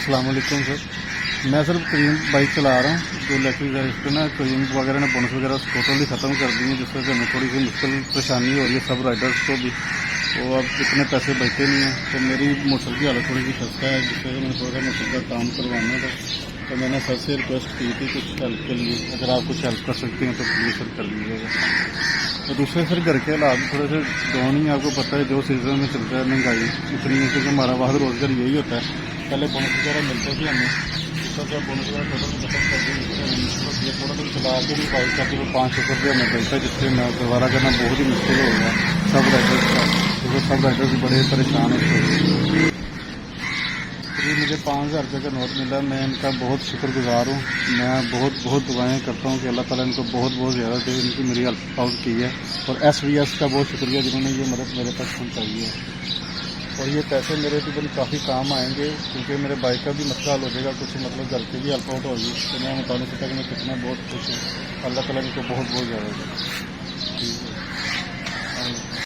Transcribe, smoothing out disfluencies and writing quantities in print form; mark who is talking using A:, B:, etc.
A: السلام علیکم سر. میں سر کریم بائک چلا رہا ہوں. جو الیکٹرک اس پہ نا کریم وغیرہ نے بونس وغیرہ ٹوٹلی ختم کر دی ہیں، جس وجہ سے ہمیں تھوڑی سی مشکل پریشانی ہو رہی ہے سب رائڈرس کو بھی. وہ اب اتنے پیسے بچتے نہیں ہیں، تو میری موٹر کی حالت تھوڑی سی خستہ ہے، جس وجہ سے میں تھوڑا موٹر کا کام کروانا تھا. تو میں نے سر سے ریکویسٹ کی تھی کچھ ہیلپ کے لیے، اگر آپ کچھ ہیلپ کر سکتے ہیں تو پلیز سر کر لیجیے گا. تو دوسرے سر گھر کے حالات تھوڑے سے ڈاؤن ہی. آپ کو پتہ ہے جو سیزن میں چلتا ہے مہنگائی اتنی ہے، کیونکہ ہمارا واحد روزگار یہی ہوتا ہے. پہلے بونس وغیرہ ملتے تھے ہمیں، اس کا بونس وغیرہ ختم کر دیں تھوڑا دن چلا کے بھی بائک کا تو 500 روپیہ میں ملتا ہے، جس سے میں دوبارہ کرنا بہت ہی مشکل ہو گیا سب رائڈرس کا، کیونکہ سب رائڈرس بڑے پریشان ہوتے ہیں. مجھے 5000 روپے کا نوٹ ملا، میں ان کا بہت شکر گزار ہوں. میں بہت دعائیں کرتا ہوں کہ اللہ تعالیٰ ان کو بہت زیادہ دے. ان کی میری ہیلپ آؤٹ کی ہے، اور SVS کا بہت شکریہ جنہوں نے یہ مدد میرے تک پہنچائی ہے. اور یہ پیسے میرے تقریباً کافی کام آئیں گے، کیونکہ میرے بائک کا بھی مسئلہ حل ہو جائے گا، کچھ مطلب گھر کی بھی ہیلپ آؤٹ ہوگی. تو میں بتا نہیں سکتا کہ میں کتنا بہت خوش ہوں. اللہ تعالیٰ ان کو بہت زیادہ دے. ٹھیک ہے.